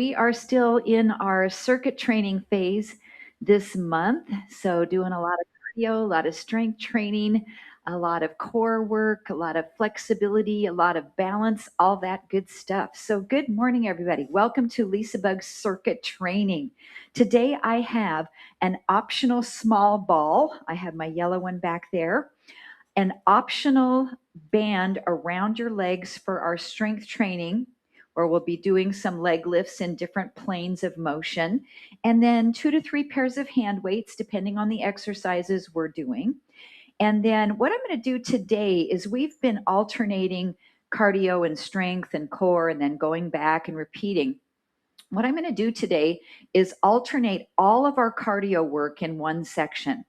We are still in our circuit training phase this month. So, doing a lot of cardio, a lot of strength training, a lot of core work, a lot of flexibility, a lot of balance, all that good stuff. So, good morning, everybody. Welcome to LisaBug Circuit Training. Today, I have an optional small ball. I have my yellow one back there. An optional band around your legs for our strength training, where we'll be doing some leg lifts in different planes of motion, and then 2 to 3 pairs of hand weights, depending on the exercises we're doing. And then what I'm going to do today is we've been alternating cardio and strength and core and then going back and repeating. What I'm going to do today is alternate all of our cardio work in one section,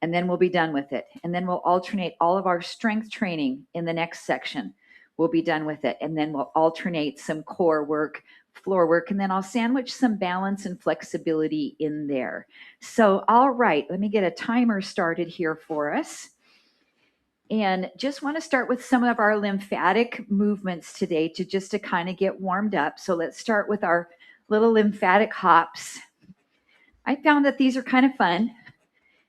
and then we'll be done with it. And then we'll alternate all of our strength training in the next section. We'll be done with it. And then we'll alternate some core work, floor work, and then I'll sandwich some balance and flexibility in there. So, all right, let me get a timer started here for us. And just want to start with some of our lymphatic movements today to kind of get warmed up. So let's start with our little lymphatic hops. I found that these are kind of fun,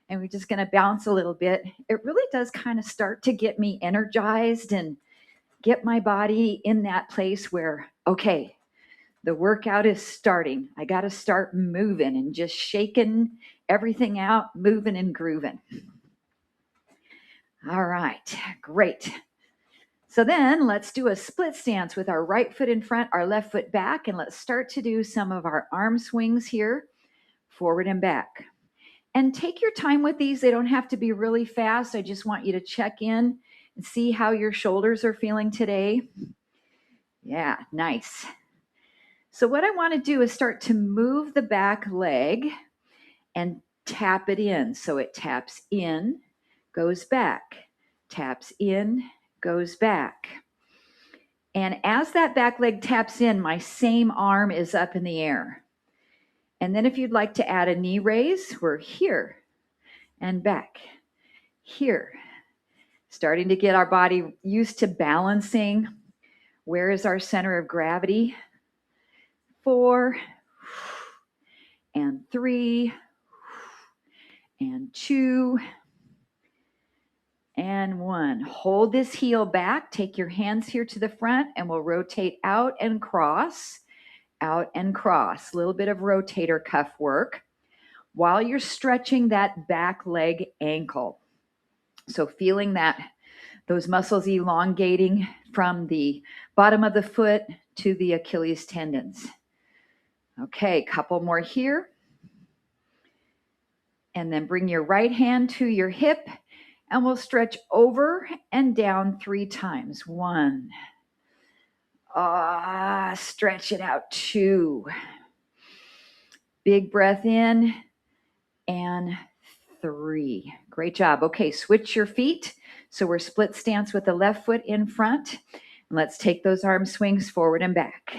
and we're just going to bounce a little bit. It really does kind of start to get me energized and get my body in that place where, okay, the workout is starting. I got to start moving and just shaking everything out, moving and grooving. All right, great. So then let's do a split stance with our right foot in front, our left foot back, and let's start to do some of our arm swings here, forward and back. And take your time with these. They don't have to be really fast. I just want you to check in and see how your shoulders are feeling today. Yeah, nice. So what I want to do is start to move the back leg and tap it in. So it taps in, goes back, taps in, goes back. And as that back leg taps in, my same arm is up in the air. And then if you'd like to add a knee raise, we're here and back, here. Starting to get our body used to balancing. Where is our center of gravity? 4 and 3 and 2 and 1. Hold this heel back. Take your hands here to the front, and we'll rotate out and cross, out and cross. A little bit of rotator cuff work while you're stretching that back leg ankle. So feeling those muscles elongating from the bottom of the foot to the Achilles tendons. Okay, couple more here. And then bring your right hand to your hip, and we'll stretch over and down 3 times. 1. Stretch it out. 2. Big breath in, and 3. Great job. Okay, switch your feet. So we're split stance with the left foot in front. And let's take those arm swings forward and back.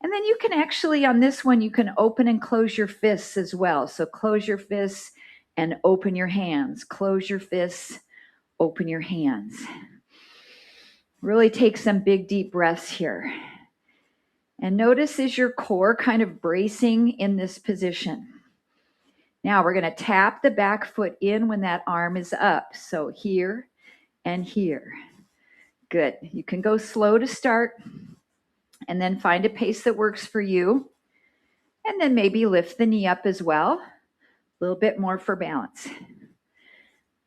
And then you can actually, on this one, you can open and close your fists as well. So close your fists and open your hands. Close your fists, open your hands. Really take some big, deep breaths here. And notice, is your core kind of bracing in this position? Now we're going to tap the back foot in when that arm is up. So here and here. Good. You can go slow to start and then find a pace that works for you. And then maybe lift the knee up as well. A little bit more for balance.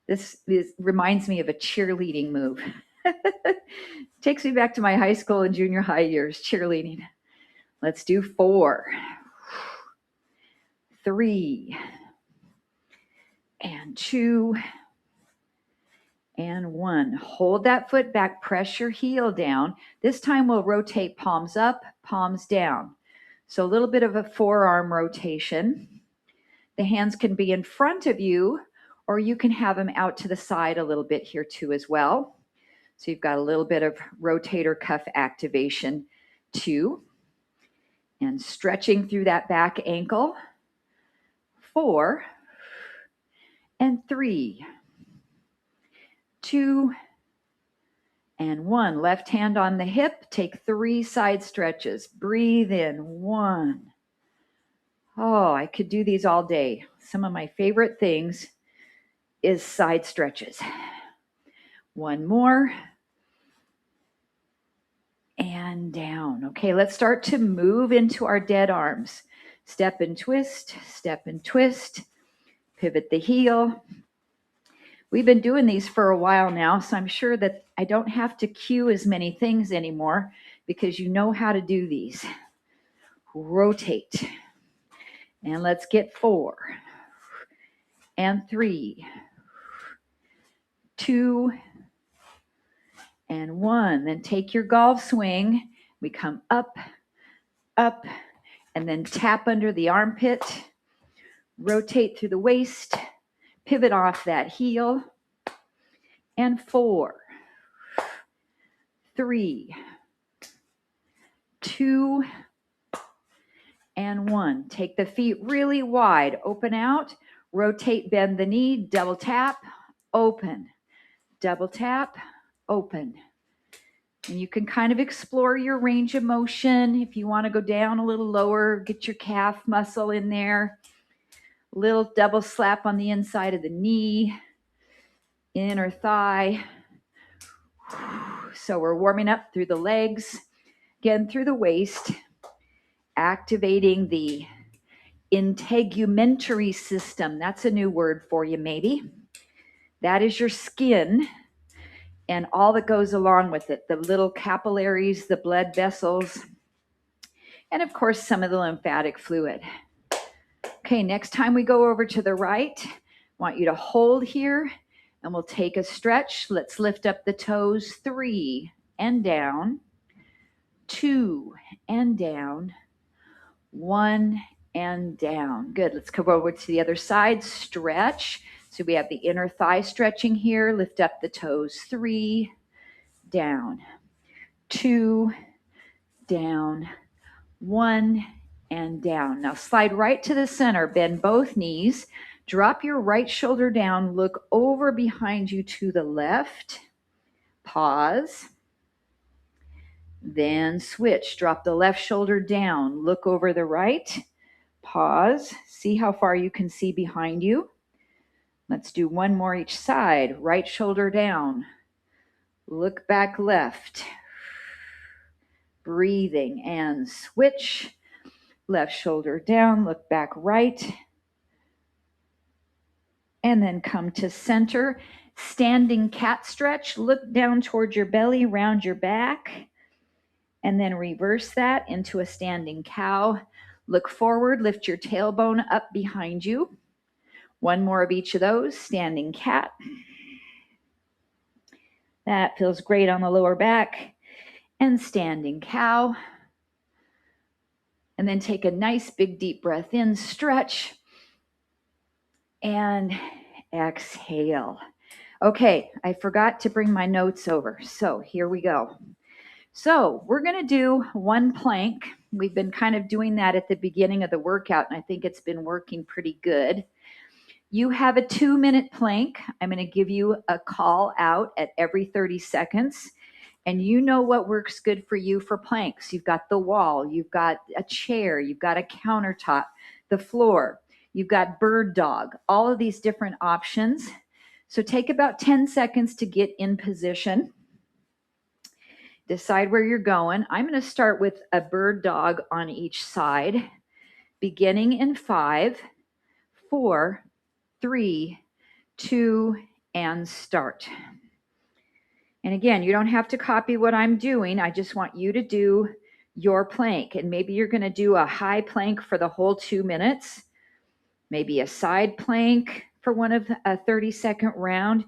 This reminds me of a cheerleading move. Takes me back to my high school and junior high years, cheerleading. Let's do 4, 3, and 2, and 1. Hold that foot back, press your heel down. This time we'll rotate palms up, palms down. So a little bit of a forearm rotation. The hands can be in front of you, or you can have them out to the side a little bit here too as well. So you've got a little bit of rotator cuff activation too. And stretching through that back ankle. 4 and 3, 2 and 1. Left hand on the hip. Take 3 side stretches. Breathe in. 1. Oh, I could do these all day. Some of my favorite things is side stretches. 1 more. And down. Okay, let's start to move into our dead arms. Step and twist, pivot the heel. We've been doing these for a while now, so I'm sure that I don't have to cue as many things anymore because you know how to do these. Rotate. And let's get 4 and 3, 2 and 1. Then take your golf swing. We come up, up, and then tap under the armpit. Rotate through the waist. Pivot off that heel. And 4, 3, 2, and 1. Take the feet really wide. Open out. Rotate, bend the knee. Double tap. Open. Double tap. Open. And you can kind of explore your range of motion. If you want to go down a little lower, get your calf muscle in there. Little double slap on the inside of the knee. Inner thigh. So we're warming up through the legs. Again, through the waist. Activating the integumentary system. That's a new word for you, maybe. That is your skin and all that goes along with it. The little capillaries, the blood vessels, and of course, some of the lymphatic fluid. Okay, next time we go over to the right, I want you to hold here and we'll take a stretch. Let's lift up the toes. 3 and down, 2 and down, 1 and down. Good. Let's come over to the other side. Stretch. So we have the inner thigh stretching here. Lift up the toes. 3, down, 2, down, 1, and down. Now slide right to the center. Bend both knees. Drop your right shoulder down. Look over behind you to the left. Pause. Then switch. Drop the left shoulder down. Look over the right. Pause. See how far you can see behind you. Let's do 1 more each side. Right shoulder down. Look back left. Breathing and switch. Left shoulder down. Look back right. And then come to center. Standing cat stretch. Look down towards your belly, round your back. And then reverse that into a standing cow. Look forward, lift your tailbone up behind you. 1 more of each of those. Standing cat. That feels great on the lower back. And standing cow. And then take a nice big deep breath in, stretch, and exhale. Okay, I forgot to bring my notes over. So here we go. So we're going to do 1 plank. We've been kind of doing that at the beginning of the workout, and I think it's been working pretty good. You have a 2-minute plank. I'm going to give you a call out at every 30 seconds. And you know what works good for you for planks. You've got the wall, you've got a chair, you've got a countertop, the floor, you've got bird dog, all of these different options. So take about 10 seconds to get in position. Decide where you're going. I'm going to start with a bird dog on each side, beginning in 5, 4, 3, 2, and start. And again, you don't have to copy what I'm doing. I just want you to do your plank. And maybe you're going to do a high plank for the whole 2 minutes, maybe a side plank for one of a 30-second round.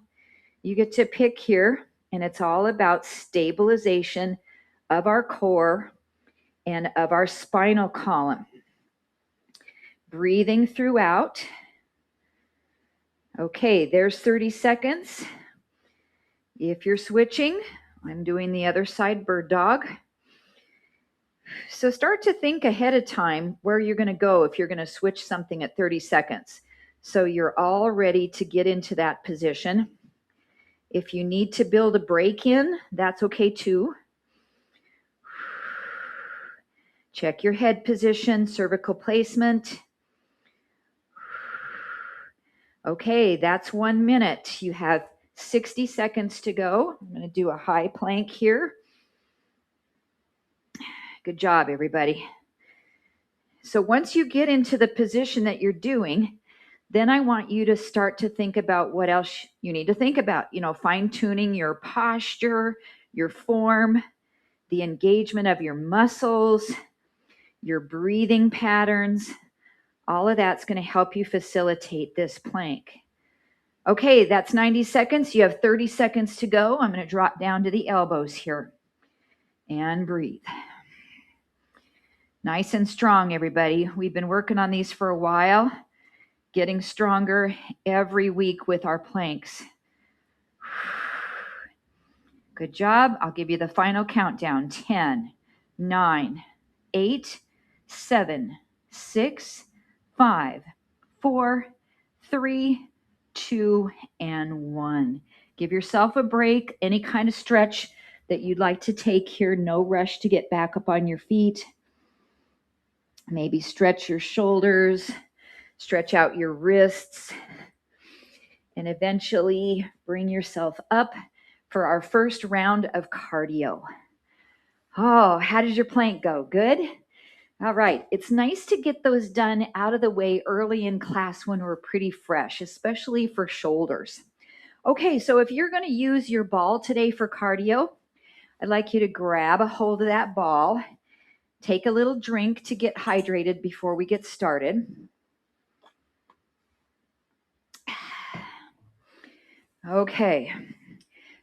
You get to pick here, and it's all about stabilization of our core and of our spinal column. Breathing throughout. Okay, there's 30 seconds. If you're switching, I'm doing the other side, bird dog. So start to think ahead of time where you're going to go if you're going to switch something at 30 seconds. So you're all ready to get into that position. If you need to build a break in, that's okay too. Check your head position, cervical placement. Okay, that's 1 minute. You have 60 seconds to go. I'm going to do a high plank here. Good job, everybody. So once you get into the position that you're doing, then I want you to start to think about what else you need to think about. You know, fine-tuning your posture, your form, the engagement of your muscles, your breathing patterns. All of that's going to help you facilitate this plank. Okay, that's 90 seconds. You have 30 seconds to go. I'm going to drop down to the elbows here and breathe. Nice and strong, everybody. We've been working on these for a while, getting stronger every week with our planks. Good job. I'll give you the final countdown. 10, 9, 8, 7, 6, 5, 4, 3, 2, and 1. Give yourself a break, any kind of stretch that you'd like to take here. No rush to get back up on your feet. Maybe stretch your shoulders, stretch out your wrists, and eventually bring yourself up for our first round of cardio. Oh, how did your plank go? Good? All right. It's nice to get those done out of the way early in class when we're pretty fresh, especially for shoulders. Okay, so if you're going to use your ball today for cardio, I'd like you to grab a hold of that ball. Take a little drink to get hydrated before we get started. Okay,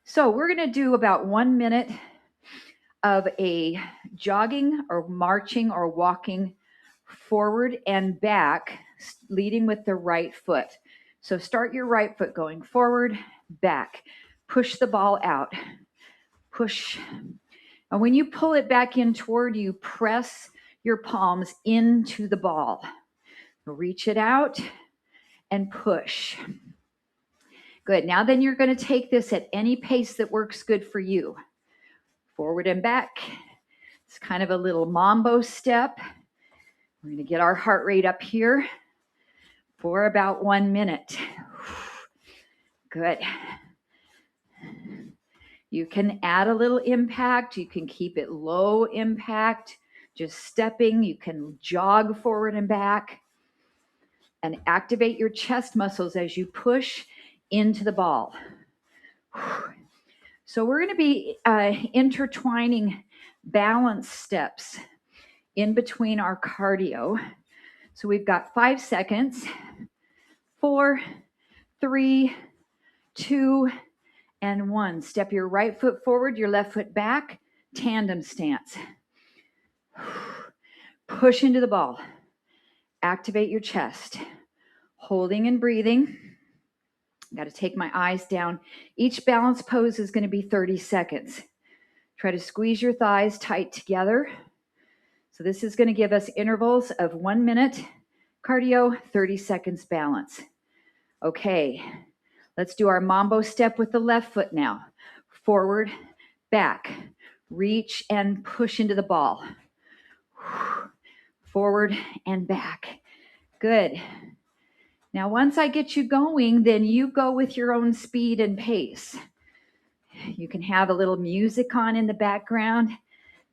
so we're going to do about 1 minute of a jogging or marching or walking forward and back, leading with the right foot. So start your right foot going forward, back. Push the ball out. Push. And when you pull it back in toward you, press your palms into the ball. Reach it out and push. Good. Now then you're going to take this at any pace that works good for you. Forward and back. It's kind of a little mambo step. We're going to get our heart rate up here for about 1 minute. Good. You can add a little impact. You can keep it low impact, just stepping. You can jog forward and back and activate your chest muscles as you push into the ball. So we're going to be intertwining balance steps in between our cardio. So we've got 5 seconds, 4, 3, 2, and 1. Step your right foot forward, your left foot back, tandem stance. Push into the ball. Activate your chest. Holding and breathing. Got to take my eyes down. Each balance pose is going to be 30 seconds. Try to squeeze your thighs tight together. So this is going to give us intervals of 1 minute cardio, 30 seconds balance. Okay, let's do our mambo step with the left foot now. Forward, back, reach and push into the ball. Forward and back. Good. Now, once I get you going, then you go with your own speed and pace. You can have a little music on in the background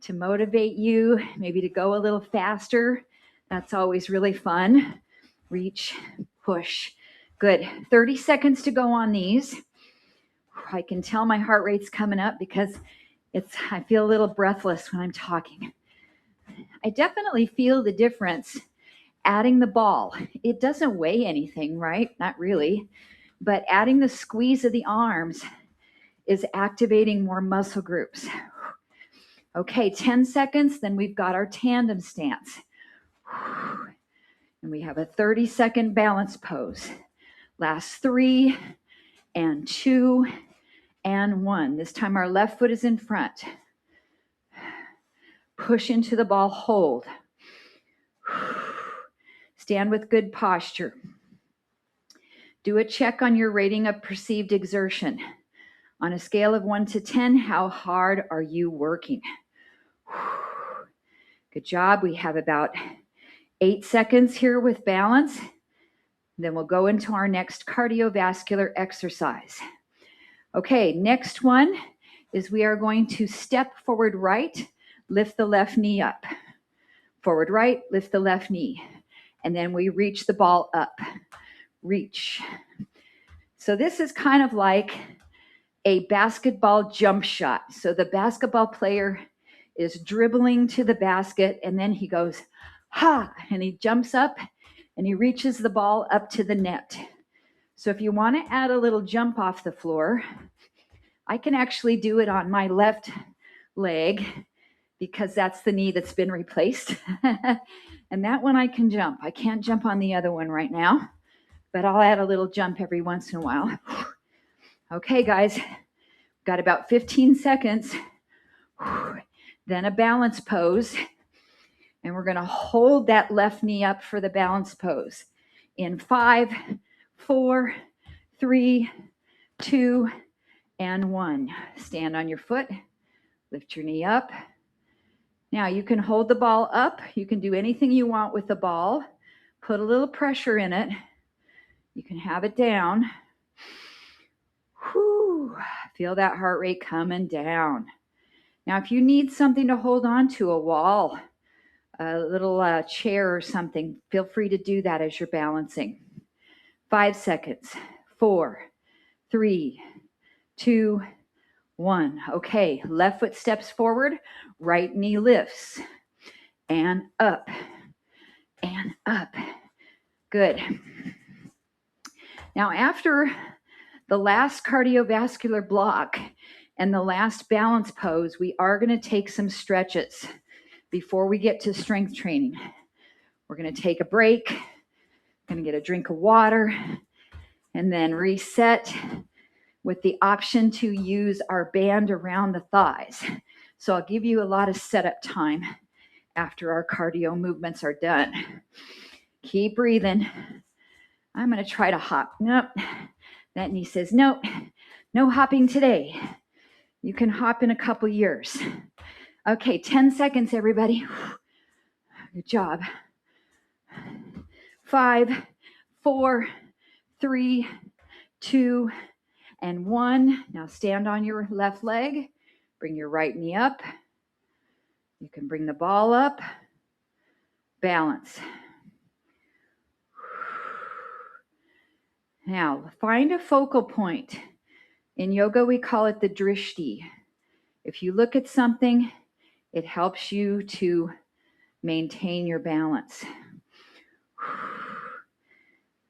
to motivate you, maybe to go a little faster. That's always really fun. Reach, push. Good. 30 seconds to go on these. I can tell my heart rate's coming up because I feel a little breathless when I'm talking. I definitely feel the difference adding the ball. It doesn't weigh anything, right? Not really. But adding the squeeze of the arms is activating more muscle groups. Okay, 10 seconds, then we've got our tandem stance. And we have a 30-second balance pose. Last 3 and 2 and 1. This time our left foot is in front. Push into the ball, hold. Stand with good posture. Do a check on your rating of perceived exertion. On a scale of 1 to 10, how hard are you working? Good job. We have about 8 seconds here with balance. Then we'll go into our next cardiovascular exercise. Okay, next one is we are going to step forward right, lift the left knee up. Forward right, lift the left knee. And then we reach the ball up. Reach. So this is kind of like a basketball jump shot. So the basketball player is dribbling to the basket, and then he goes, ha, and he jumps up and he reaches the ball up to the net. So if you want to add a little jump off the floor, I can actually do it on my left leg because that's the knee that's been replaced. And that one I can jump. I can't jump on the other one right now, but I'll add a little jump every once in a while. Okay, guys, got about 15 seconds. Then a balance pose. And we're going to hold that left knee up for the balance pose. In 5, 4, 3, 2, and 1. Stand on your foot. Lift your knee up. Now you can hold the ball up. You can do anything you want with the ball. Put a little pressure in it. You can have it down. Whew. Feel that heart rate coming down. Now, if you need something to hold on to, a wall, a little chair or something, feel free to do that as you're balancing. 5 seconds. 4, 3, 2, 1. Okay, left foot steps forward, right knee lifts, and up, and up. Good. Now, after the last cardiovascular block and the last balance pose, we are going to take some stretches before we get to strength training. We're going to take a break, going to get a drink of water, and then reset with the option to use our band around the thighs. So I'll give you a lot of setup time after our cardio movements are done. Keep breathing. I'm going to try to hop. Nope. That knee says, nope, no hopping today. You can hop in a couple years. Okay, 10 seconds, everybody. Good job. 5, 4, 3, 2, and 1. Now stand on your left leg. Bring your right knee up. You can bring the ball up. Balance. Now, find a focal point. In yoga, we call it the drishti. If you look at something, it helps you to maintain your balance.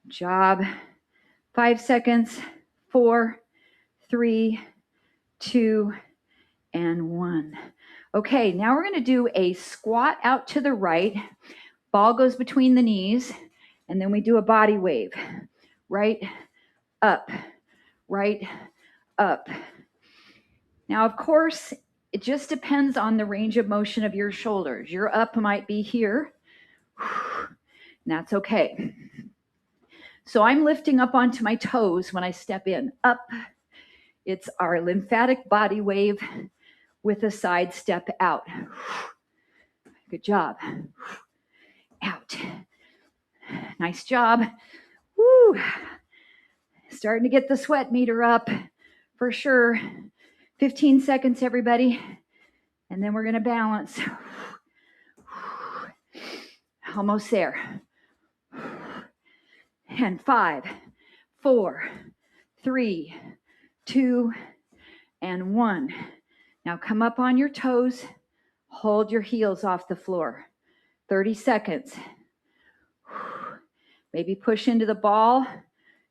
Job. 5 seconds. 4, 3, 2, and 1. Okay, now we're going to do a squat out to the right. Ball goes between the knees, and then we do a body wave. Right, up, right, up. Now, of course, it just depends on the range of motion of your shoulders. Your up might be here, and that's okay. So I'm lifting up onto my toes when I step in. Up. It's our lymphatic body wave with a side step out. Good job. Out. Nice job. Woo. Starting to get the sweat meter up for sure. 15 seconds, everybody. And then we're going to balance. Almost there. And 5, 4, 3, 2, and 1. Now come up on your toes. Hold your heels off the floor. 30 seconds. Maybe push into the ball.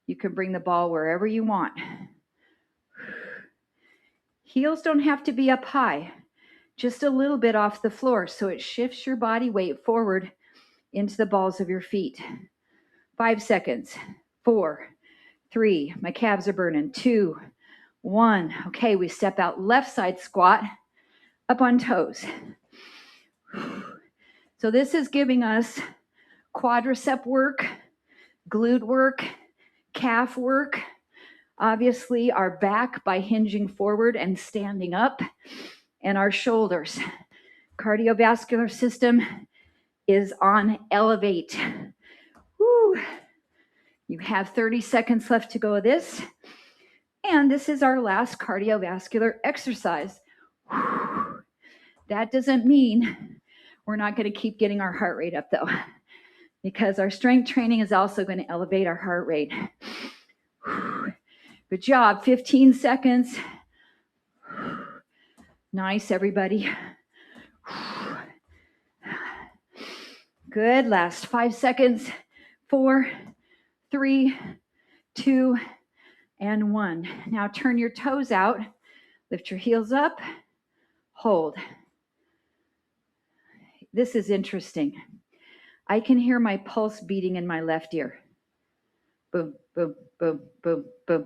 You can bring the ball wherever you want. Heels don't have to be up high, just a little bit off the floor so it shifts your body weight forward into the balls of your feet. 5 seconds. 4, 3, my calves are burning. 2, 1. Okay, we step out left side squat, up on toes. So this is giving us quadricep work, glute work, calf work, Obviously, our back by hinging forward and standing up, and our shoulders. Cardiovascular system is on elevate. Woo. You have 30 seconds left to go of this. And this is our last cardiovascular exercise. Whew. That doesn't mean we're not going to keep getting our heart rate up, though, because our strength training is also going to elevate our heart rate. Whew. Good job. 15 seconds. Nice, everybody. Good. Last 5 seconds. 4, 3, 2, and 1. Now turn your toes out. Lift your heels up. Hold. This is interesting. I can hear my pulse beating in my left ear. Boom, boom, boom, boom, boom.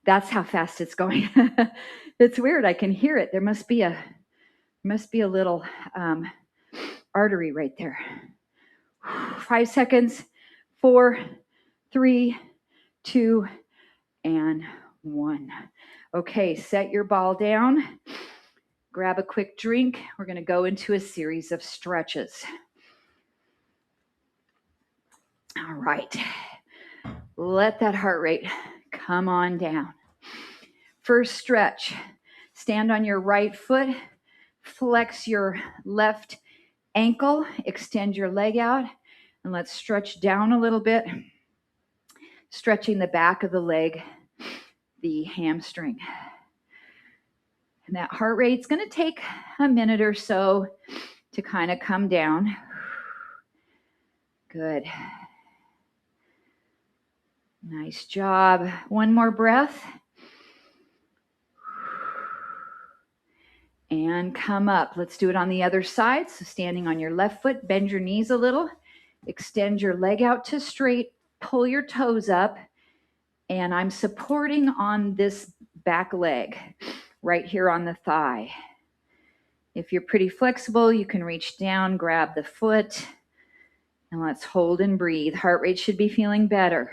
That's how fast it's going. It's weird. I can hear it. There must be a little artery right there. 5 seconds. 4, 3, 2, and 1. Okay, set your ball down. Grab a quick drink. We're going to go into a series of stretches. All right. Let that heart rate come on down. First stretch. Stand on your right foot. Flex your left ankle. Extend your leg out. And let's stretch down a little bit. Stretching the back of the leg, the hamstring. And that heart rate's going to take a minute or so to kind of come down. Good. Nice job. One more breath. And come up. Let's do it on the other side. So standing on your left foot, bend your knees a little. Extend your leg out to straight. Pull your toes up. And I'm supporting on this back leg, right here on the thigh. If you're pretty flexible, you can reach down, grab the foot, and let's hold and breathe. Heart rate should be feeling better.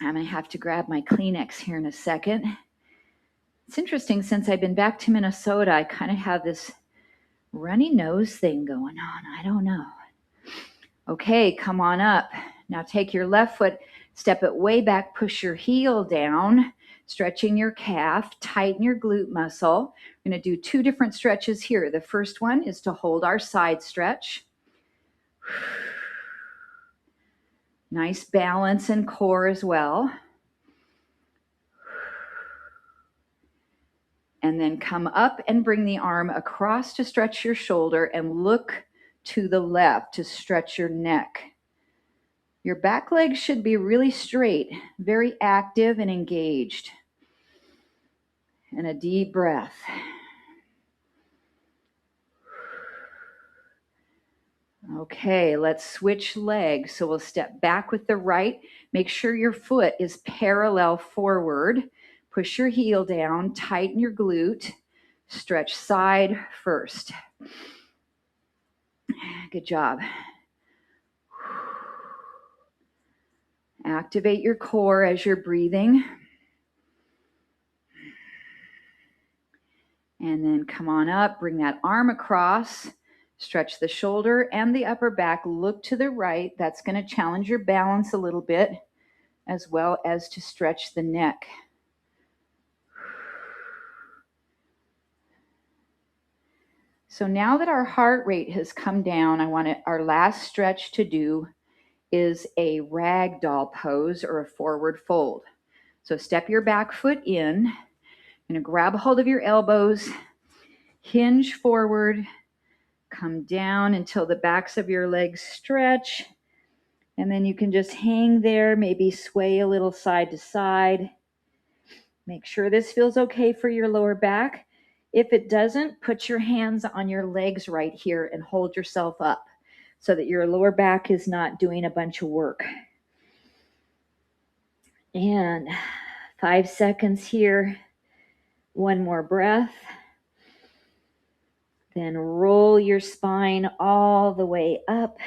I'm going to have to grab my Kleenex here in a second. It's interesting, since I've been back to Minnesota, I kind of have this runny nose thing going on. I don't know. Okay, come on up. Now take your left foot, step it way back, push your heel down, stretching your calf, tighten your glute muscle. We're going to do 2 different stretches here. The first one is to hold our side stretch. Nice balance and core as well. And then come up and bring the arm across to stretch your shoulder and look to the left to stretch your neck. Your back leg should be really straight, very active and engaged. And a deep breath. Okay, let's switch legs. So we'll step back with the right. Make sure your foot is parallel forward. Push your heel down, tighten your glute. Stretch side first. Good job. Activate your core as you're breathing. And then come on up, bring that arm across, stretch the shoulder and the upper back, look to the right. That's going to challenge your balance a little bit, as well as to stretch the neck. So now that our heart rate has come down, our last stretch to do is a ragdoll pose or a forward fold. So step your back foot in. You're going to grab a hold of your elbows, hinge forward, come down until the backs of your legs stretch. And then you can just hang there, maybe sway a little side to side. Make sure this feels okay for your lower back. If it doesn't, put your hands on your legs right here and hold yourself up so that your lower back is not doing a bunch of work. And 5 seconds here. One more breath. Then roll your spine all the way up.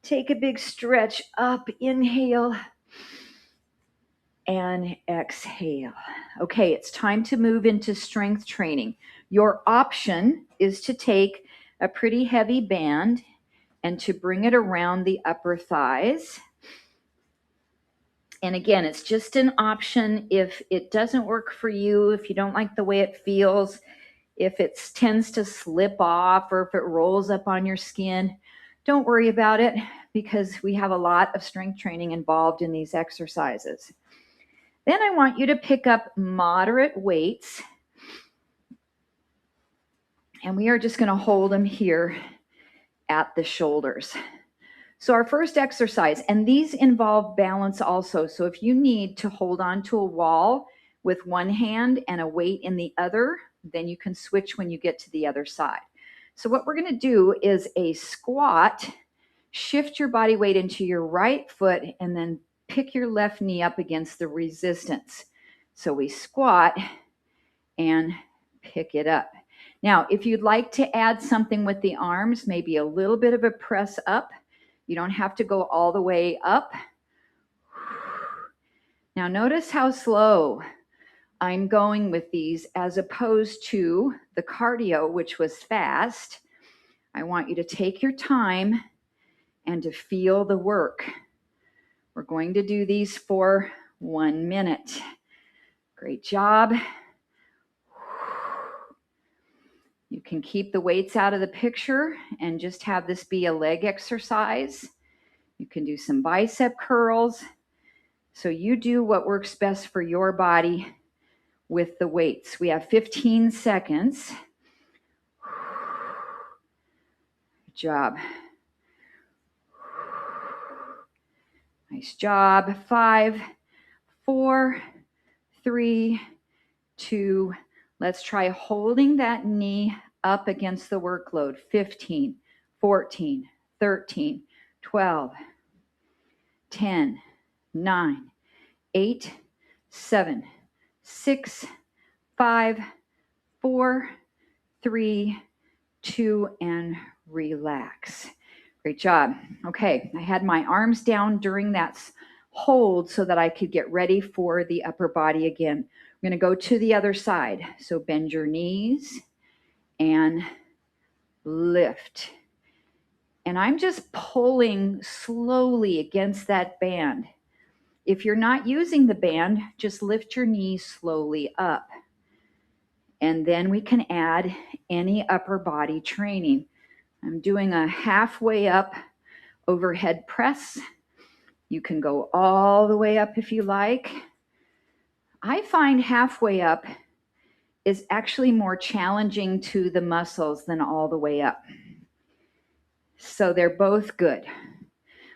Take a big stretch up. Inhale. and exhale. Okay, it's time to move into strength training. Your option is to take a pretty heavy band and to bring it around the upper thighs. And again, it's just an option if it doesn't work for you, if you don't like the way it feels, if it tends to slip off or if it rolls up on your skin. Don't worry about it because we have a lot of strength training involved in these exercises. Then I want you to pick up moderate weights, and we are just going to hold them here at the shoulders. So our first exercise, and these involve balance also. So if you need to hold on to a wall with one hand and a weight in the other, then you can switch when you get to the other side. So what we're going to do is a squat. Shift your body weight into your right foot and then pick your left knee up against the resistance. So we squat and pick it up. Now, if you'd like to add something with the arms, maybe a little bit of a press up. You don't have to go all the way up. Now, notice how slow I'm going with these as opposed to the cardio, which was fast. I want you to take your time and to feel the work. We're going to do these for 1 minute. Great job. You can keep the weights out of the picture and just have this be a leg exercise. You can do some bicep curls. So you do what works best for your body with the weights. We have 15 seconds. Good job. Nice job. 5, 4, 3, 2. Let's try holding that knee up against the workload. 15, 14, 13, 12, 10, 9, 8, 7, 6, 5, 4, 3, 2, and relax. Great job. Okay, I had my arms down during that hold so that I could get ready for the upper body again. I'm going to go to the other side. So bend your knees and lift. And I'm just pulling slowly against that band. If you're not using the band, just lift your knees slowly up. And then we can add any upper body training. I'm doing a halfway up overhead press. You can go all the way up if you like. I find halfway up is actually more challenging to the muscles than all the way up. So they're both good.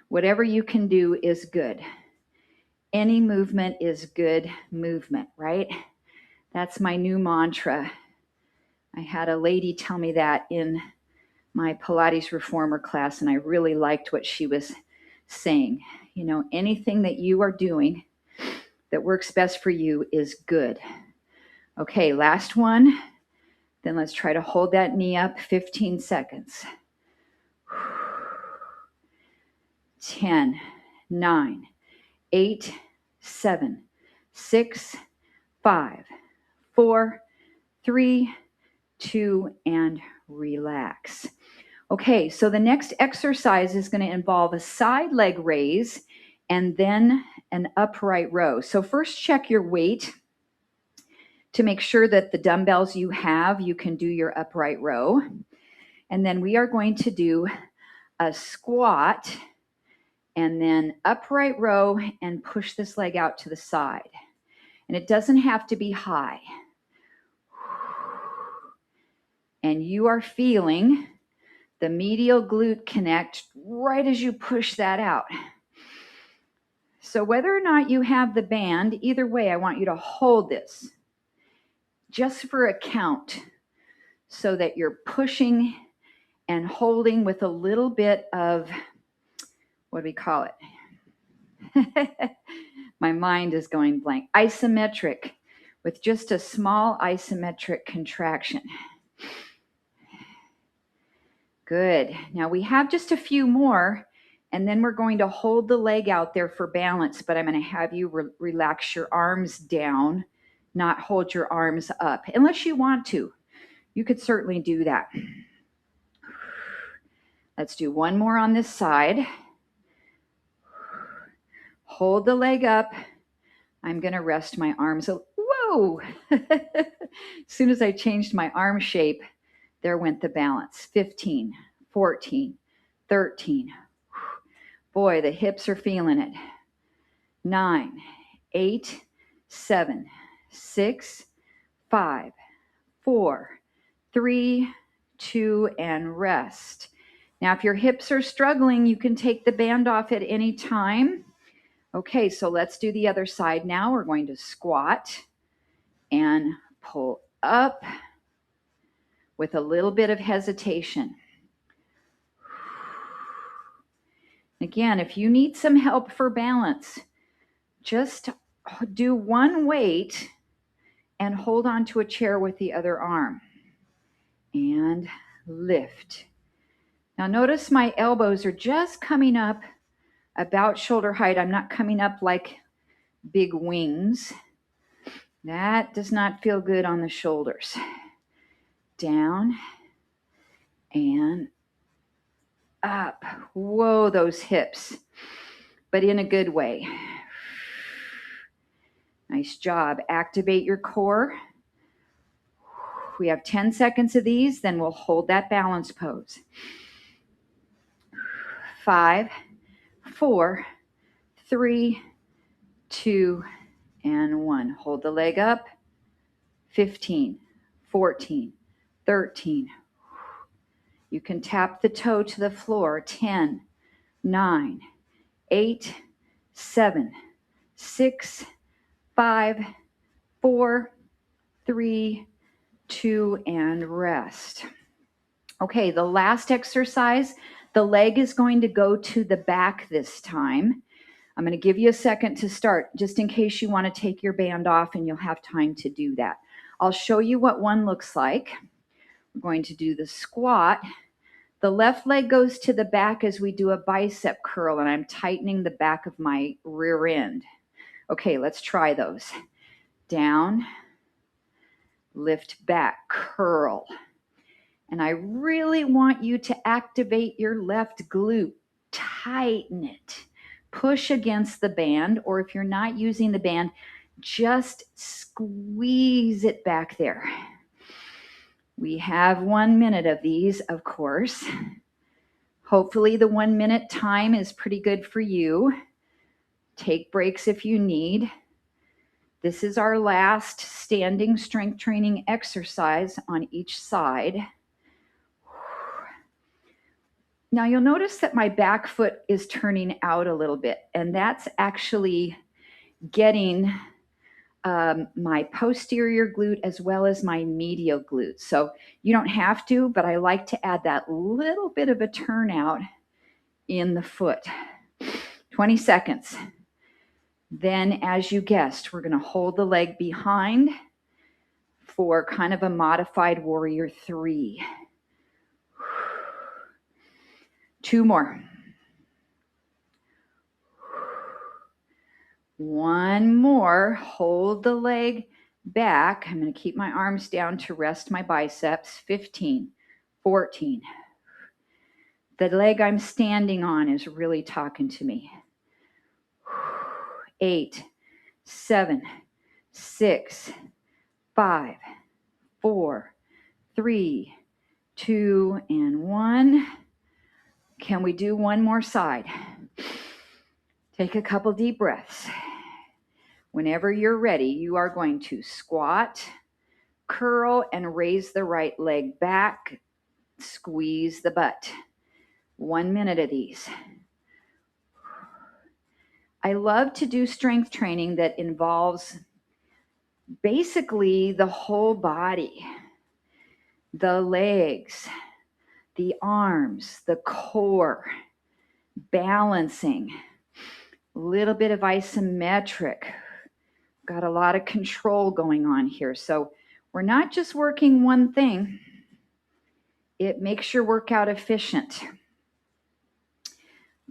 Whatever you can do is good. Any movement is good movement, right? That's my new mantra. I had a lady tell me that in my Pilates reformer class, and I really liked what she was saying. You know, anything that you are doing that works best for you is good. Okay, last one. Then let's try to hold that knee up 15 seconds. 10, 9, 8, 7, 6, 5, 4, 3, 2, and relax. Okay, so the next exercise is going to involve a side leg raise and then an upright row. So first check your weight to make sure that the dumbbells you have, you can do your upright row. And then we are going to do a squat and then upright row and push this leg out to the side. And it doesn't have to be high. And you are feeling the medial glute connect right as you push that out. So whether or not you have the band, either way, I want you to hold this just for a count so that you're pushing and holding with a little bit of, what do we call it? My mind is going blank. Isometric, with just a small isometric contraction. Good. Now we have just a few more, And then we're going to hold the leg out there for balance, but I'm going to have you relax your arms down, not hold your arms up, unless you want to. You could certainly do that. Let's do one more on this side. Hold the leg up. I'm going to rest my arms. Whoa! As soon as I changed my arm shape, there went the balance. 15, 14, 13. Boy, the hips are feeling it. 9, 8, 7, 6, 5, 4, 3, 2, and rest. Now, if your hips are struggling, you can take the band off at any time. Okay, so let's do the other side now. We're going to squat and pull up with a little bit of hesitation. Again, if you need some help for balance, just do one weight and hold on to a chair with the other arm. And lift. Now notice my elbows are just coming up about shoulder height. I'm not coming up like big wings. That does not feel good on the shoulders. Down and up. Whoa, those hips, but in a good way. Nice job. Activate your core. We have 10 seconds of these, then we'll hold that balance pose. 5, 4, 3, 2, and 1. Hold the leg up. 15, 14, 13. You can tap the toe to the floor. 10, 9, 8, 7, 6, 5, 4, 3, 2, and rest. Okay, the last exercise, the leg is going to go to the back this time. I'm going to give you a second to start, just in case you want to take your band off and you'll have time to do that. I'll show you what one looks like. We're going to do the squat. The left leg goes to the back as we do a bicep curl, and I'm tightening the back of my rear end. Okay, let's try those. Down, lift back, curl. And I really want you to activate your left glute. Tighten it. Push against the band, or if you're not using the band, just squeeze it back there. We have 1 minute of these, of course. Hopefully the 1 minute time is pretty good for you. Take breaks if you need. This is our last standing strength training exercise on each side. Now you'll notice that my back foot is turning out a little bit, and that's actually getting my posterior glute as well as my medial glute. So you don't have to, but I like to add that little bit of a turnout in the foot. 20 seconds. Then, as you guessed, we're going to hold the leg behind for kind of a modified warrior 3. 2 more. 1 more. Hold the leg back. I'm going to keep my arms down to rest my biceps. 15, 14. The leg I'm standing on is really talking to me. 8, 7, 6, 5, 4, 3, 2, and 1. Can we do one more side? Take a couple deep breaths. Whenever you're ready, you are going to squat, curl, and raise the right leg back. Squeeze the butt. 1 minute of these. I love to do strength training that involves basically the whole body, the legs, the arms, the core, balancing, a little bit of isometric. Got a lot of control going on here. So we're not just working one thing. It makes your workout efficient.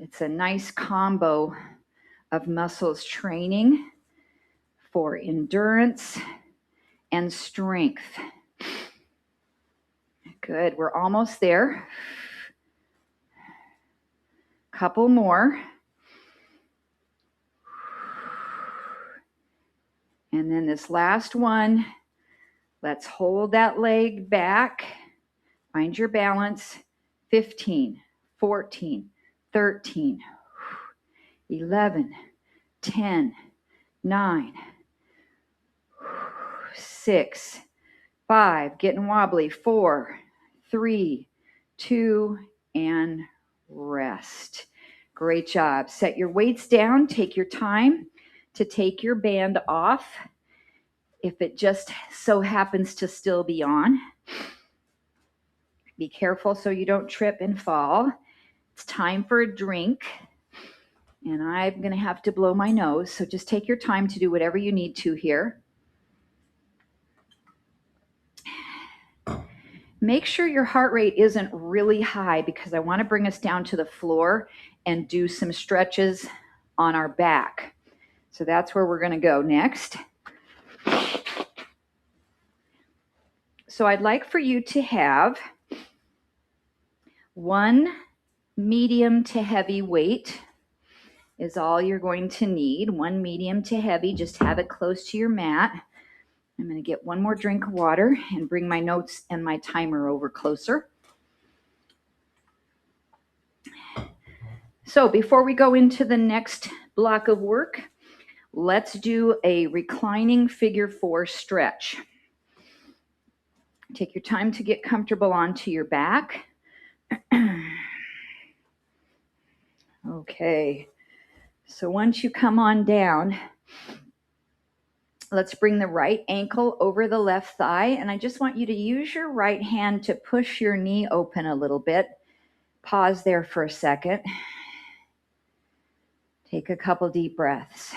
It's a nice combo of muscles training for endurance and strength. Good, we're almost there. Couple more. And then this last one, let's hold that leg back. Find your balance. 15, 14, 13, 11, 10, 9, 6, 5, getting wobbly, 4, 3, 2, and rest. Great job. Set your weights down. Take your time to take your band off if it just so happens to still be on. Be careful so you don't trip and fall. It's time for a drink. And I'm going to have to blow my nose, so just take your time to do whatever you need to here. Make sure your heart rate isn't really high because I want to bring us down to the floor and do some stretches on our back. So that's where we're going to go next. So I'd like for you to have one medium to heavy weight is all you're going to need. One medium to heavy, just have it close to your mat. I'm going to get one more drink of water and bring my notes and my timer over closer. So before we go into the next block of work, let's do a reclining figure 4 stretch. Take your time to get comfortable onto your back. Okay, so once you come on down, let's bring the right ankle over the left thigh, and I just want you to use your right hand to push your knee open a little bit. Pause there for a second. Take a couple deep breaths.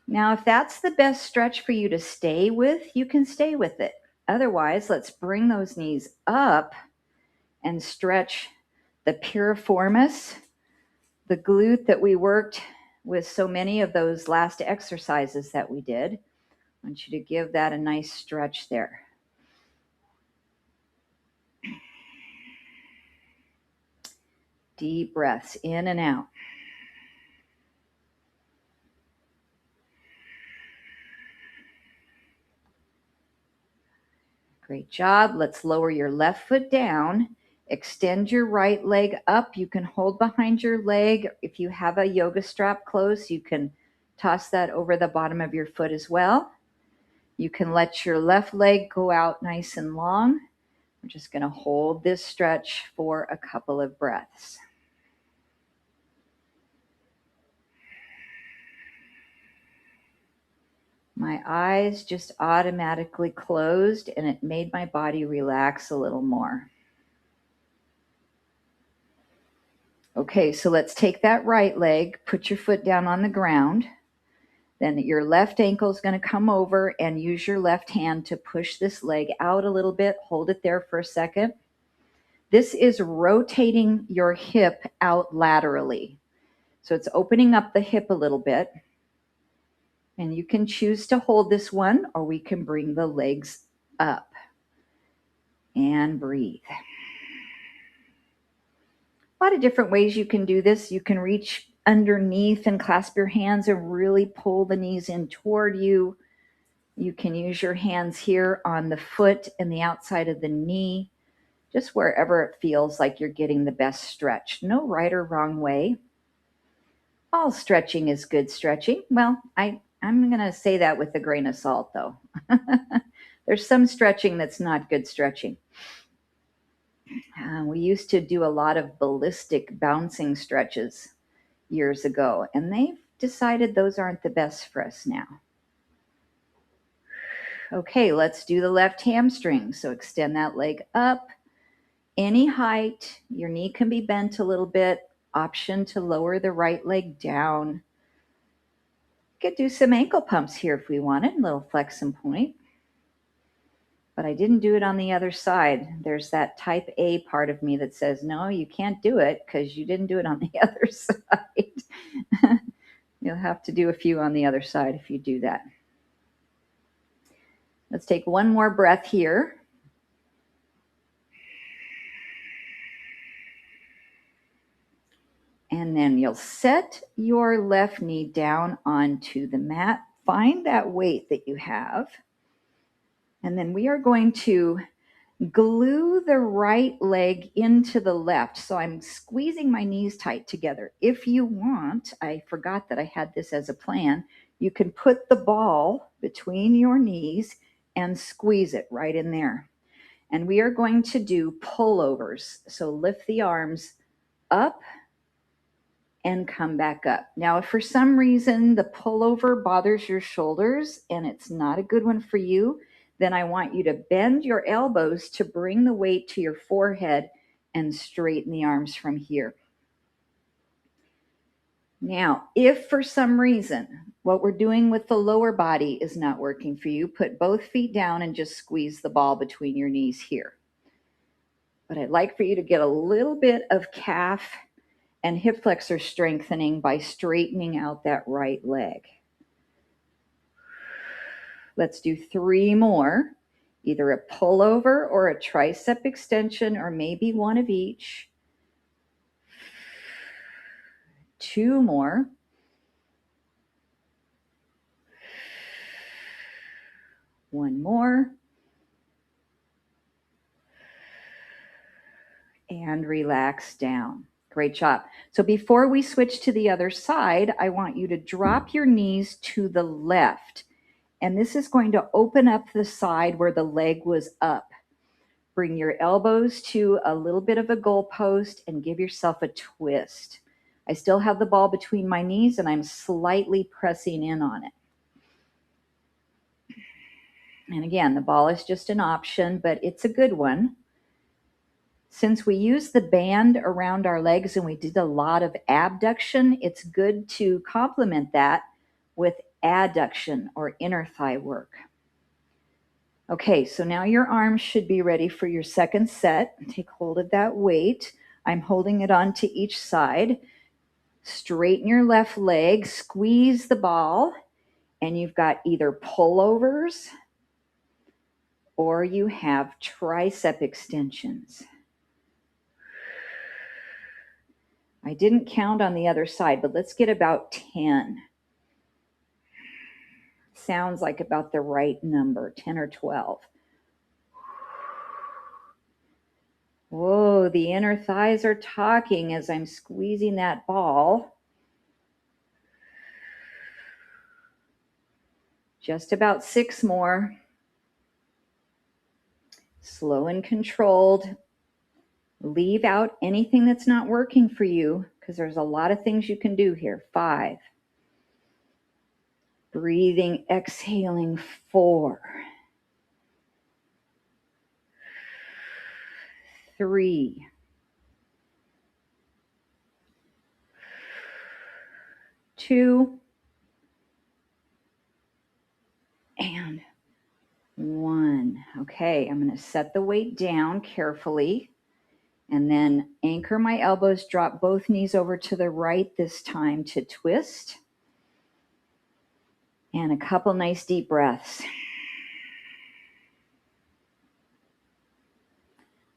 Now, if that's the best stretch for you to stay with, you can stay with it. Otherwise, let's bring those knees up and stretch the piriformis, the glute that we worked with so many of those last exercises that we did. I want you to give that a nice stretch there. Deep breaths in and out. Great job. Let's lower your left foot down. Extend your right leg up. You can hold behind your leg. If you have a yoga strap close, you can toss that over the bottom of your foot as well. You can let your left leg go out nice and long. We're just going to hold this stretch for a couple of breaths. My eyes just automatically closed and it made my body relax a little more. Okay, so let's take that right leg, put your foot down on the ground. Then your left ankle is going to come over and use your left hand to push this leg out a little bit. Hold it there for a second. This is rotating your hip out laterally. So it's opening up the hip a little bit. And you can choose to hold this one, or we can bring the legs up and breathe. A lot of different ways you can do this. You can reach underneath and clasp your hands and really pull the knees in toward you. You can use your hands here on the foot and the outside of the knee, just wherever it feels like you're getting the best stretch. No right or wrong way. All stretching is good stretching. Well, I'm going to say that with a grain of salt, though. There's some stretching that's not good stretching. We used to do a lot of ballistic bouncing stretches years ago, and they've decided those aren't the best for us now. Okay, let's do the left hamstring. So extend that leg up any height. Your knee can be bent a little bit. Option to lower the right leg down. Could do some ankle pumps here if we wanted, a little flex and point. But I didn't do it on the other side. There's that type A part of me that says, no, you can't do it because you didn't do it on the other side. You'll have to do a few on the other side if you do that. Let's take one more breath here. And then you'll set your left knee down onto the mat. Find that weight that you have. And then we are going to glue the right leg into the left. So I'm squeezing my knees tight together. If you want, I forgot that I had this as a plan, you can put the ball between your knees and squeeze it right in there. And we are going to do pullovers. So lift the arms up and come back up. Now, if for some reason the pullover bothers your shoulders and it's not a good one for you, then I want you to bend your elbows to bring the weight to your forehead and straighten the arms from here. Now, if for some reason what we're doing with the lower body is not working for you, put both feet down and just squeeze the ball between your knees here. But I'd like for you to get a little bit of calf and hip flexor strengthening by straightening out that right leg. Let's do 3 more, either a pullover or a tricep extension, or maybe one of each. 2 more. One more. And relax down. Great job. So before we switch to the other side, I want you to drop your knees to the left. And this is going to open up the side where the leg was up. Bring your elbows to a little bit of a goalpost and give yourself a twist. I still have the ball between my knees and I'm slightly pressing in on it. And again, the ball is just an option, but it's a good one. Since we use the band around our legs and we did a lot of abduction, it's good to complement that with adduction or inner thigh work. Okay, so now your arms should be ready for your second set. Take hold of that weight. I'm holding it onto each side. Straighten your left leg, squeeze the ball, and you've got either pullovers or you have tricep extensions. I didn't count on the other side, but let's get about 10. Sounds like about the right number, 10 or 12. Whoa, the inner thighs are talking as I'm squeezing that ball. Just about 6 more. Slow and controlled. Leave out anything that's not working for you because there's a lot of things you can do here. 5. Breathing, exhaling. 4. 3. 2. And 1. Okay, I'm going to set the weight down carefully and then anchor my elbows, drop both knees over to the right this time to twist. And a couple nice deep breaths.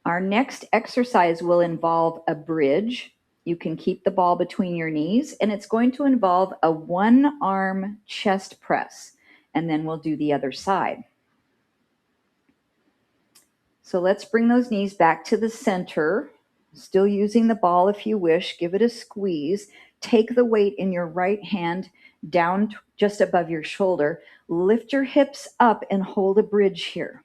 Our next exercise will involve a bridge. You can keep the ball between your knees, and it's going to involve a 1-arm chest press, and then we'll do the other side. So let's bring those knees back to the center, still using the ball if you wish. Give it a squeeze. Take the weight in your right hand down just above your shoulder. Lift your hips up and hold a bridge here.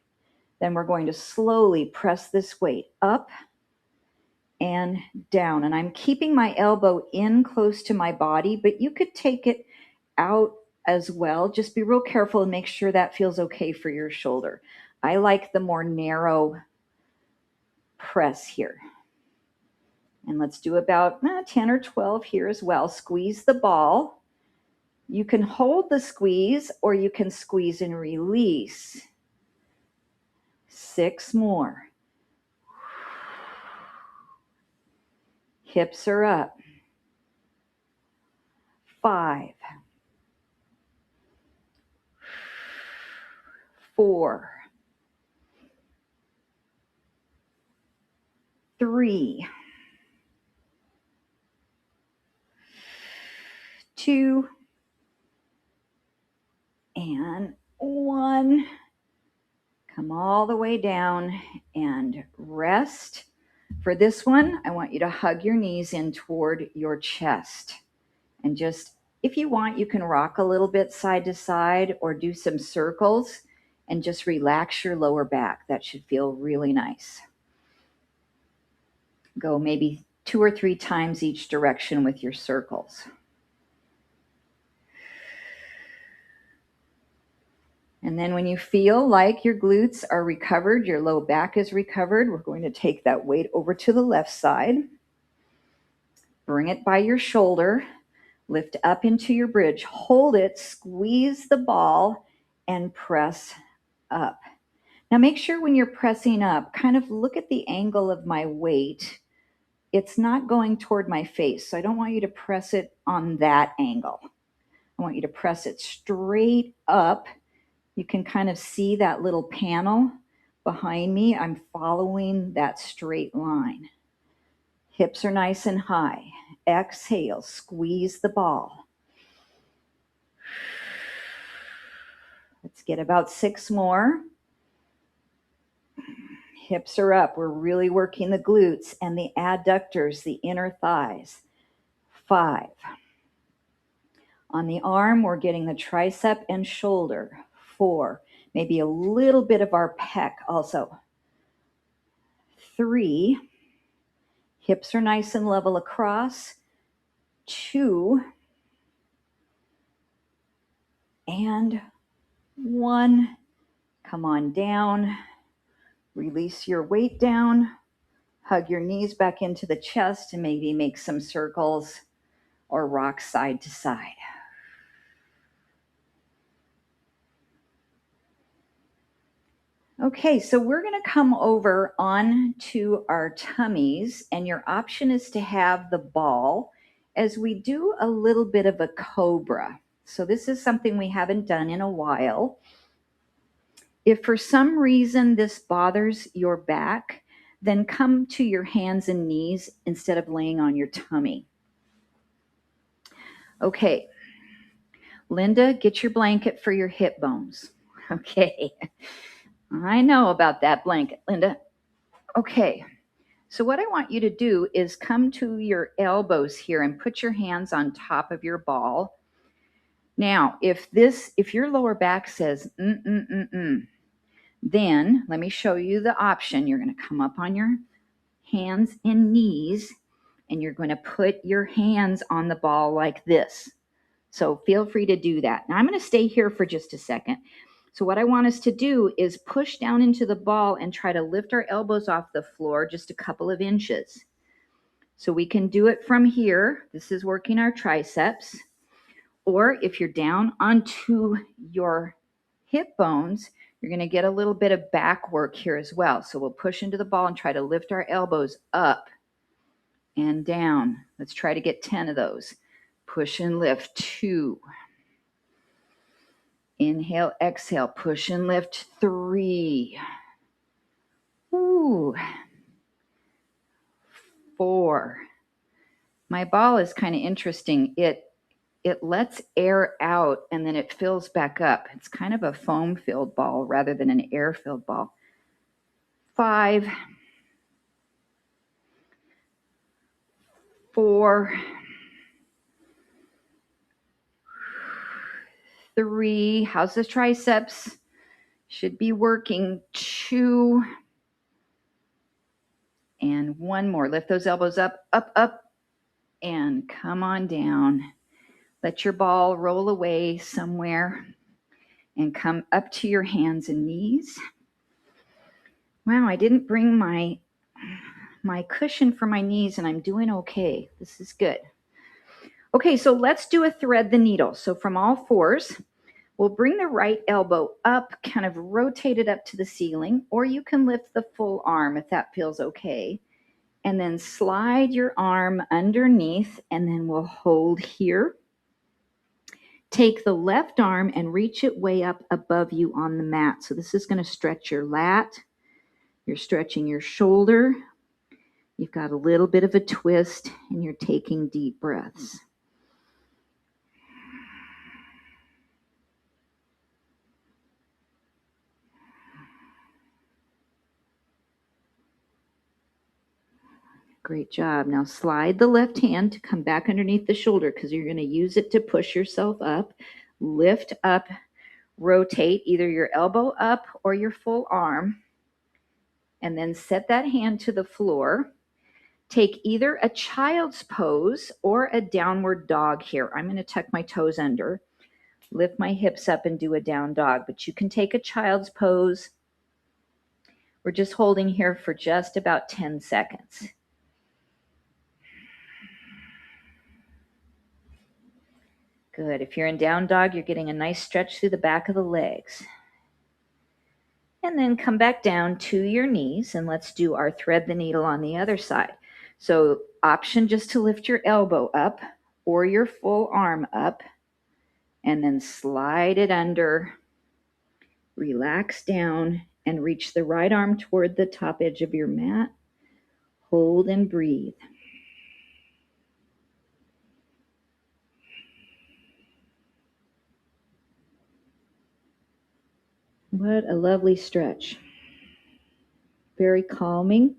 Then we're going to slowly press this weight up and down. And I'm keeping my elbow in close to my body, but you could take it out as well. Just be real careful and make sure that feels okay for your shoulder. I like the more narrow press here. And let's do about 10 or 12 here as well. Squeeze the ball. You can hold the squeeze or you can squeeze and release. 6 more. Hips are up. 5, 4, 3, 2, and 1. Come all the way down and rest. For this one, I want you to hug your knees in toward your chest. And just, if you want, you can rock a little bit side to side or do some circles and just relax your lower back. That should feel really nice. Go maybe 2 or 3 times each direction with your circles. And then when you feel like your glutes are recovered, your low back is recovered, we're going to take that weight over to the left side. Bring it by your shoulder. Lift up into your bridge. Hold it, squeeze the ball, and press up. Now make sure when you're pressing up, kind of look at the angle of my weight. It's not going toward my face, so I don't want you to press it on that angle. I want you to press it straight up. You can kind of see that little panel behind me. I'm following that straight line. Hips are nice and high. Exhale, squeeze the ball. Let's get about 6 more. Hips are up. We're really working the glutes and the adductors, the inner thighs. 5. On the arm, we're getting the tricep and shoulder. 4. Maybe a little bit of our pec also. 3. Hips are nice and level across. 2. And 1. Come on down. Release your weight down. Hug your knees back into the chest and maybe make some circles or rock side to side. Okay, so we're going to come over onto our tummies, and your option is to have the ball as we do a little bit of a cobra. So this is something we haven't done in a while. If for some reason this bothers your back, then come to your hands and knees instead of laying on your tummy. Okay, Linda, get your blanket for your hip bones. Okay. I know about that blanket, Linda. Okay, so what I want you to do is come to your elbows here and put your hands on top of your ball. Now, if your lower back says, then let me show you the option. You're going to come up on your hands and knees, and you're going to put your hands on the ball like this. So feel free to do that. Now, I'm going to stay here for just a second. So what I want us to do is push down into the ball and try to lift our elbows off the floor just a couple of inches. So we can do it from here. This is working our triceps. Or if you're down onto your hip bones, you're going to get a little bit of back work here as well. So we'll push into the ball and try to lift our elbows up and down. Let's try to get 10 of those. Push and lift. 2. Inhale, exhale, push and lift. 3. Ooh. 4. My ball is kind of interesting. It lets air out and then it fills back up. It's kind of a foam-filled ball rather than an air-filled ball. 5. 4. 3. How's the triceps? Should be working. 2. And 1 more. Lift those elbows up, up, up, and come on down. Let your ball roll away somewhere and come up to your hands and knees. Wow, I didn't bring my cushion for my knees, and I'm doing okay. This is good. Okay, so let's do a thread the needle. So from all fours, We'll bring the right elbow up, kind of rotate it up to the ceiling, or you can lift the full arm if that feels okay. And then slide your arm underneath, and then we'll hold here. Take the left arm and reach it way up above you on the mat. So this is going to stretch your lat. You're stretching your shoulder. You've got a little bit of a twist, and you're taking deep breaths. Great job. Now slide the left hand to come back underneath the shoulder because you're going to use it to push yourself up. Lift up, rotate either your elbow up or your full arm, and then set that hand to the floor. Take either a child's pose or a downward dog here. I'm going to tuck my toes under, lift my hips up, and do a down dog. But you can take a child's pose. We're just holding here for just about 10 seconds. Good. If you're in down dog, you're getting a nice stretch through the back of the legs. And then come back down to your knees, and let's do our thread the needle on the other side. So option just to lift your elbow up or your full arm up, and then slide it under, relax down, and reach the right arm toward the top edge of your mat. Hold and breathe. What a lovely stretch. Very calming.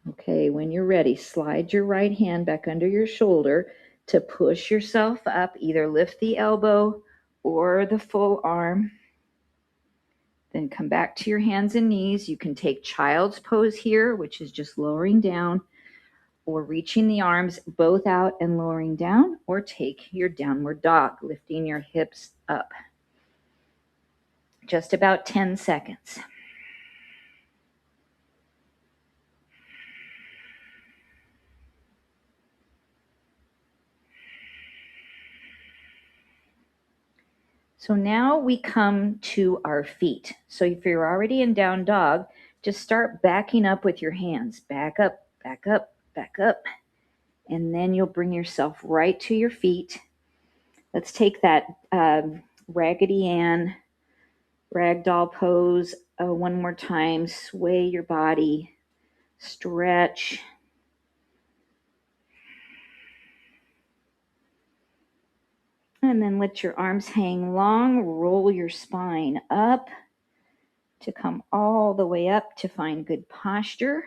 Okay, when you're ready, slide your right hand back under your shoulder to push yourself up. Either lift the elbow or the full arm. Then come back to your hands and knees. You can take child's pose here, which is just lowering down, or reaching the arms both out and lowering down, or take your downward dog, lifting your hips up. Just about 10 seconds. So now we come to our feet. So if you're already in down dog, just start backing up with your hands. Back up, back up, back up. And then you'll bring yourself right to your feet. Let's take that Raggedy Ann ragdoll pose one more time. Sway your body, stretch. And then let your arms hang long, roll your spine up to come all the way up to find good posture.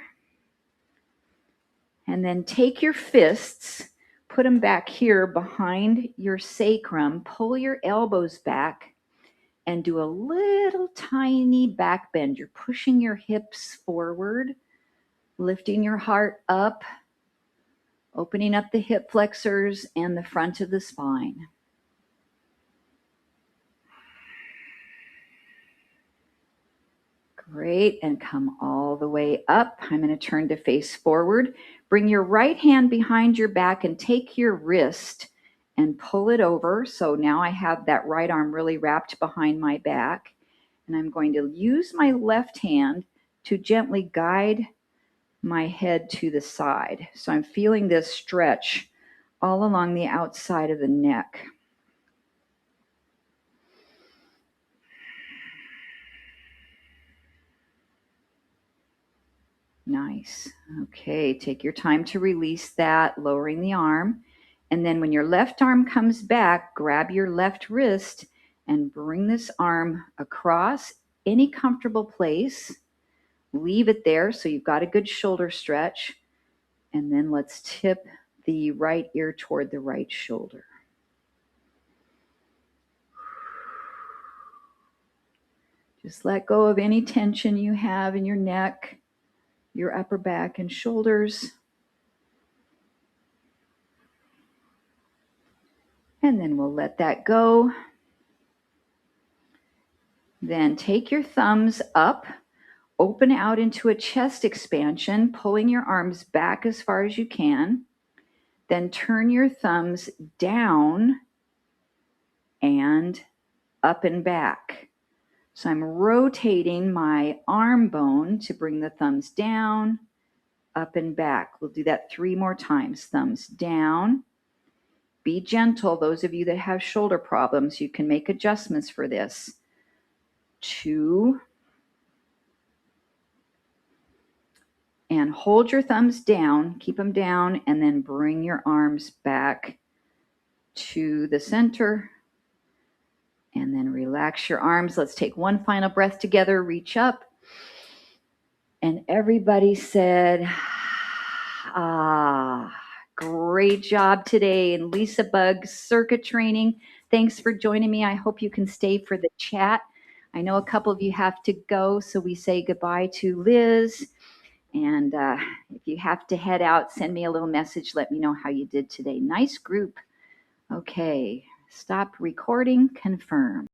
And then take your fists, put them back here behind your sacrum, pull your elbows back, and do a little tiny back bend. You're pushing your hips forward, lifting your heart up, opening up the hip flexors and the front of the spine. Great, and come all the way up. I'm going to turn to face forward. Bring your right hand behind your back and take your wrist and pull it over. So now I have that right arm really wrapped behind my back. And I'm going to use my left hand to gently guide my head to the side. So I'm feeling this stretch all along the outside of the neck. Nice. Okay, take your time to release that, lowering the arm. And then when your left arm comes back, grab your left wrist and bring this arm across any comfortable place. Leave it there so you've got a good shoulder stretch. And then let's tip the right ear toward the right shoulder. Just let go of any tension you have in your neck, your upper back and shoulders. And then we'll let that go. Then take your thumbs up, open out into a chest expansion, pulling your arms back as far as you can. Then turn your thumbs down and up and back. So I'm rotating my arm bone to bring the thumbs down, up and back. We'll do that 3 more times. Thumbs down. Be gentle. Those of you that have shoulder problems, you can make adjustments for this. 2. And hold your thumbs down, keep them down, and then bring your arms back to the center. And then relax your arms. Let's take one final breath together. Reach up. And everybody said, ah, great job today in LisaBug circuit training. Thanks for joining me. I hope you can stay for the chat. I know a couple of you have to go, so we say goodbye to Liz. And if you have to head out, send me a little message. Let me know how you did today. Nice group. Okay, stop recording, confirm.